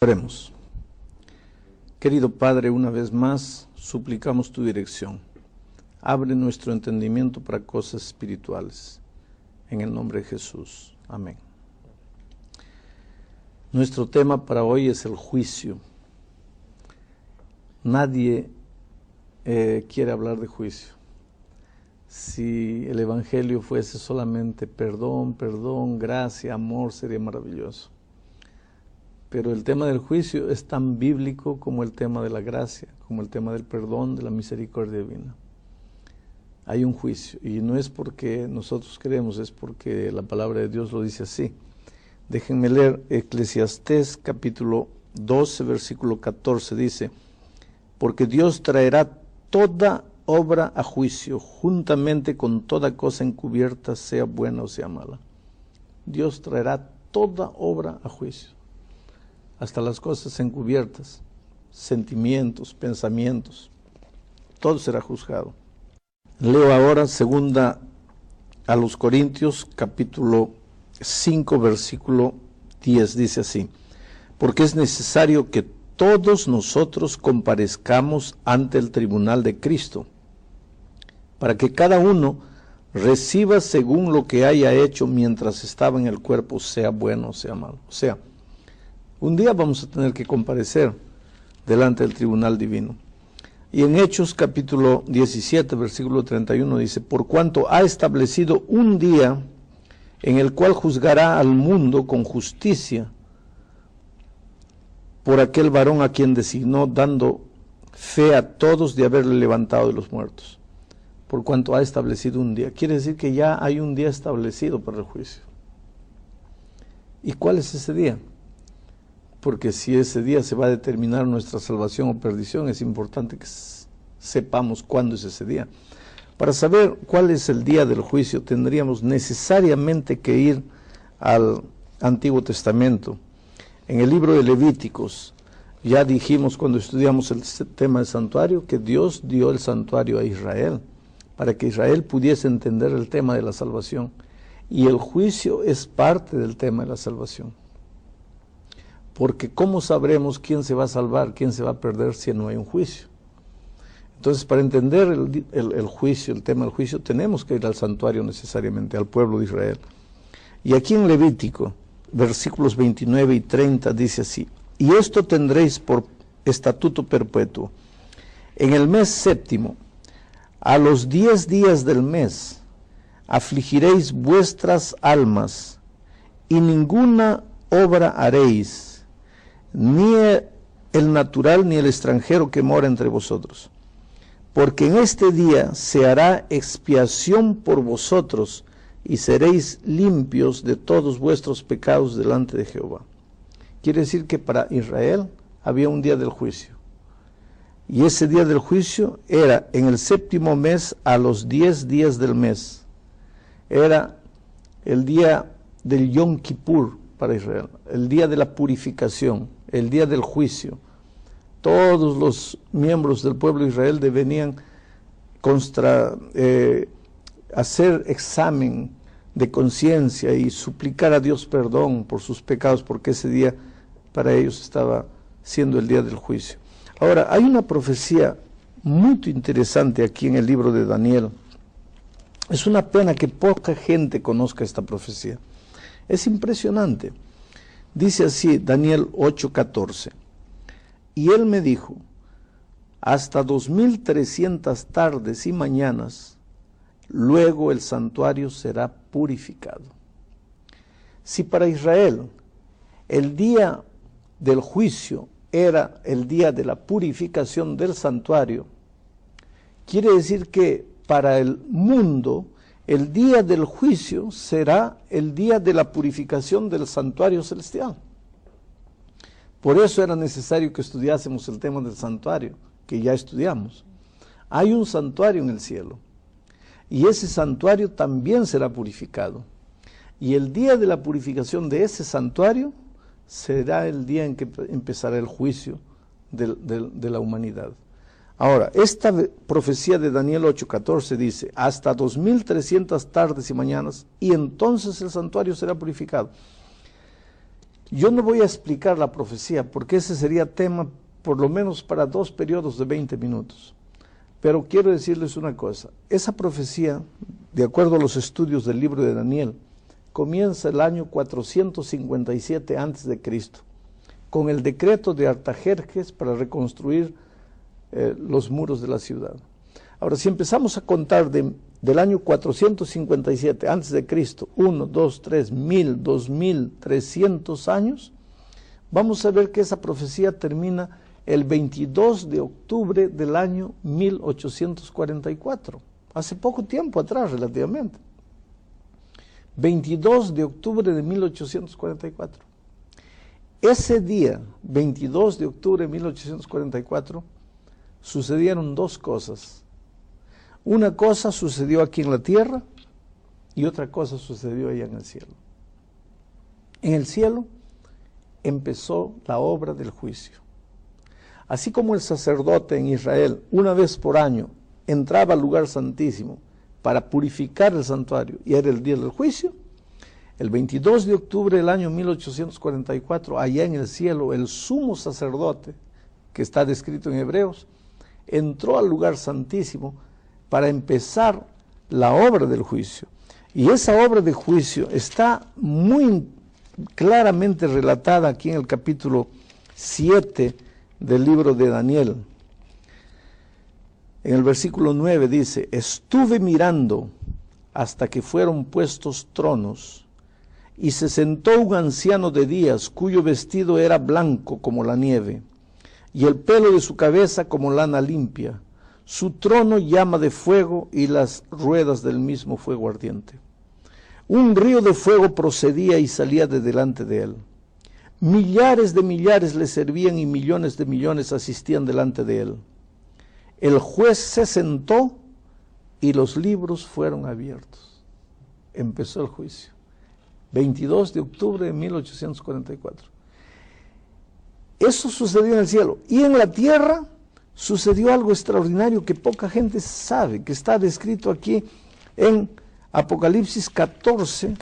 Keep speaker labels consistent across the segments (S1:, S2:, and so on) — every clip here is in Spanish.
S1: Oremos. Querido Padre, una vez más suplicamos tu dirección. Abre nuestro entendimiento para cosas espirituales. En el nombre de Jesús. Amén. Nuestro tema para hoy es el juicio. Nadie quiere hablar de juicio. Si el Evangelio fuese solamente perdón, gracia, amor, sería maravilloso. Pero el tema del juicio es tan bíblico como el tema de la gracia, como el tema del perdón, de la misericordia divina. Hay un juicio, y no es porque nosotros queremos, es porque la palabra de Dios lo dice así. Déjenme leer Eclesiastés capítulo 12, versículo 14, dice: porque Dios traerá toda obra a juicio, juntamente con toda cosa encubierta, sea buena o sea mala. Dios traerá toda obra a juicio, hasta las cosas encubiertas, sentimientos, pensamientos, todo será juzgado. Leo ahora segunda a los Corintios, capítulo 5, versículo 10, dice así: porque es necesario que todos nosotros comparezcamos ante el tribunal de Cristo, para que cada uno reciba según lo que haya hecho mientras estaba en el cuerpo, sea bueno o sea malo. O sea, un día vamos a tener que comparecer delante del tribunal divino. Y en Hechos capítulo 17, versículo 31 dice: por cuanto ha establecido un día en el cual juzgará al mundo con justicia por aquel varón a quien designó, dando fe a todos de haberle levantado de los muertos. Por cuanto ha establecido un día. Quiere decir que ya hay un día establecido para el juicio. ¿Y cuál es ese día? Porque si ese día se va a determinar nuestra salvación o perdición, es importante que sepamos cuándo es ese día. Para saber cuál es el día del juicio, tendríamos necesariamente que ir al Antiguo Testamento. En el libro de Levíticos, ya dijimos cuando estudiamos el tema del santuario, que Dios dio el santuario a Israel, para que Israel pudiese entender el tema de la salvación. Y el juicio es parte del tema de la salvación. Porque ¿cómo sabremos quién se va a salvar, quién se va a perder si no hay un juicio? Entonces, para entender el juicio, el tema del juicio, tenemos que ir al santuario necesariamente, al pueblo de Israel. Y aquí en Levítico, versículos 29 y 30, dice así: y esto tendréis por estatuto perpetuo. En el mes séptimo, a los 10 días del mes, afligiréis vuestras almas, y ninguna obra haréis, ni el natural ni el extranjero que mora entre vosotros. Porque en este día se hará expiación por vosotros, y seréis limpios de todos vuestros pecados delante de Jehová. Quiere decir que para Israel había un día del juicio. Y ese día del juicio era en el séptimo mes, a los 10 días del mes. Era el día del Yom Kippur para Israel, el día de la purificación, el día del juicio. Todos los miembros del pueblo de Israel deberían hacer examen de conciencia y suplicar a Dios perdón por sus pecados, porque ese día para ellos estaba siendo el día del juicio. Ahora, hay una profecía muy interesante aquí en el libro de Daniel. Es una pena que poca gente conozca esta profecía. Es impresionante. Dice así Daniel 8:14. Y él me dijo: hasta 2300 tardes y mañanas, luego el santuario será purificado. Si para Israel el día del juicio era el día de la purificación del santuario, quiere decir que para el mundo el día del juicio será el día de la purificación del santuario celestial. Por eso era necesario que estudiásemos el tema del santuario, que ya estudiamos. Hay un santuario en el cielo, y ese santuario también será purificado. Y el día de la purificación de ese santuario será el día en que empezará el juicio de la humanidad. Ahora, esta profecía de Daniel 8:14 dice: hasta 2300 tardes y mañanas, y entonces el santuario será purificado. Yo no voy a explicar la profecía, porque ese sería tema por lo menos para 2 periodos de 20 minutos. Pero quiero decirles una cosa, esa profecía, de acuerdo a los estudios del libro de Daniel, comienza el año 457 a.C., con el decreto de Artajerjes para reconstruir los muros de la ciudad. Ahora, si empezamos a contar del año 457 a.C., 1, 2, 3, 1000, 2300 años, vamos a ver que esa profecía termina el 22 de octubre del año 1844, hace poco tiempo atrás relativamente. 22 de octubre de 1844. Ese día, 22 de octubre de 1844, sucedieron 2 cosas. Una cosa sucedió aquí en la tierra y otra cosa sucedió allá en el cielo. En el cielo empezó la obra del juicio. Así como el sacerdote en Israel, una vez por año, entraba al lugar santísimo para purificar el santuario, y era el día del juicio, el 22 de octubre del año 1844, allá en el cielo, el sumo sacerdote, que está descrito en Hebreos, entró al lugar santísimo para empezar la obra del juicio. Y esa obra de juicio está muy claramente relatada aquí en el capítulo 7 del libro de Daniel. En el versículo 9 dice: estuve mirando hasta que fueron puestos tronos, y se sentó un anciano de días, cuyo vestido era blanco como la nieve, y el pelo de su cabeza como lana limpia, su trono llama de fuego, y las ruedas del mismo fuego ardiente. Un río de fuego procedía y salía de delante de él. Millares de millares le servían y millones de millones asistían delante de él. El juez se sentó y los libros fueron abiertos. Empezó el juicio. 22 de octubre de 1844. Eso sucedió en el cielo. Y en la tierra sucedió algo extraordinario que poca gente sabe, que está descrito aquí en Apocalipsis 14,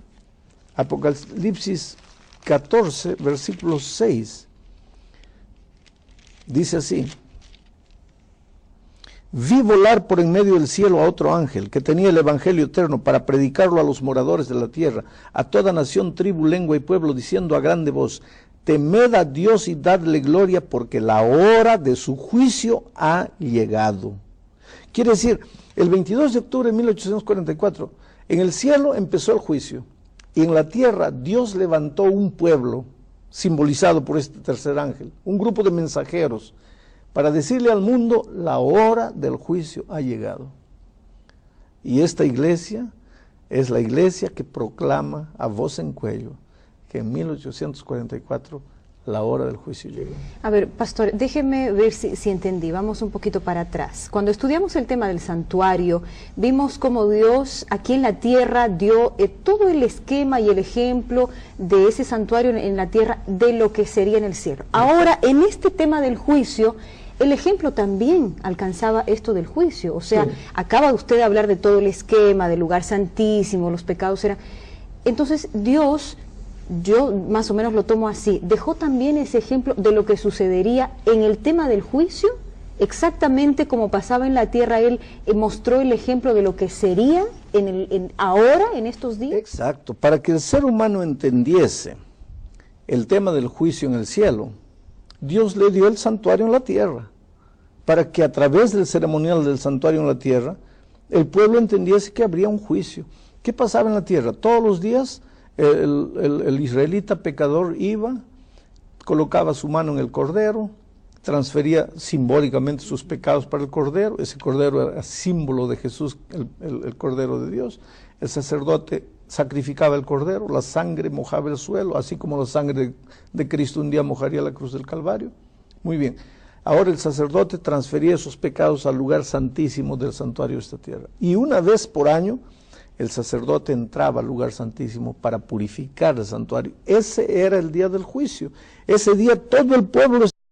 S1: versículo 6. Dice así: vi volar por en medio del cielo a otro ángel que tenía el evangelio eterno para predicarlo a los moradores de la tierra, a toda nación, tribu, lengua y pueblo, diciendo a grande voz: temed a Dios y dadle gloria, porque la hora de su juicio ha llegado. Quiere decir, el 22 de octubre de 1844, en el cielo empezó el juicio, y en la tierra Dios levantó un pueblo, simbolizado por este tercer ángel, un grupo de mensajeros, para decirle al mundo: la hora del juicio ha llegado. Y esta iglesia es la iglesia que proclama a voz en cuello que en 1844 la hora del juicio llegó. A ver, pastor, déjeme ver si entendí. Vamos un poquito para atrás. Cuando estudiamos el tema del santuario, vimos cómo Dios aquí en la tierra dio todo el esquema y el ejemplo de ese santuario en la tierra, de lo que sería en el cielo. Ahora, en este tema del juicio, el ejemplo también alcanzaba esto del juicio. O sea, sí, acaba usted de hablar de todo el esquema, del lugar santísimo, los pecados eran... Entonces, Dios... yo más o menos lo tomo así, dejó también ese ejemplo de lo que sucedería en el tema del juicio, exactamente como pasaba en la tierra. Él mostró el ejemplo de lo que sería ahora, en estos días. Exacto, para que el ser humano entendiese el tema del juicio en el cielo, Dios le dio el santuario en la tierra, para que a través del ceremonial del santuario en la tierra, el pueblo entendiese que habría un juicio. ¿Qué pasaba en la tierra? Todos los días el israelita pecador iba, colocaba su mano en el cordero, transfería simbólicamente sus pecados para el cordero. Ese cordero era símbolo de Jesús, el cordero de Dios. El sacerdote sacrificaba el cordero, la sangre mojaba el suelo, así como la sangre de Cristo un día mojaría la cruz del Calvario. Muy bien, ahora el sacerdote transfería esos pecados al lugar santísimo del santuario de esta tierra, y una vez por año el sacerdote entraba al lugar santísimo para purificar el santuario. Ese era el día del juicio. Ese día todo el pueblo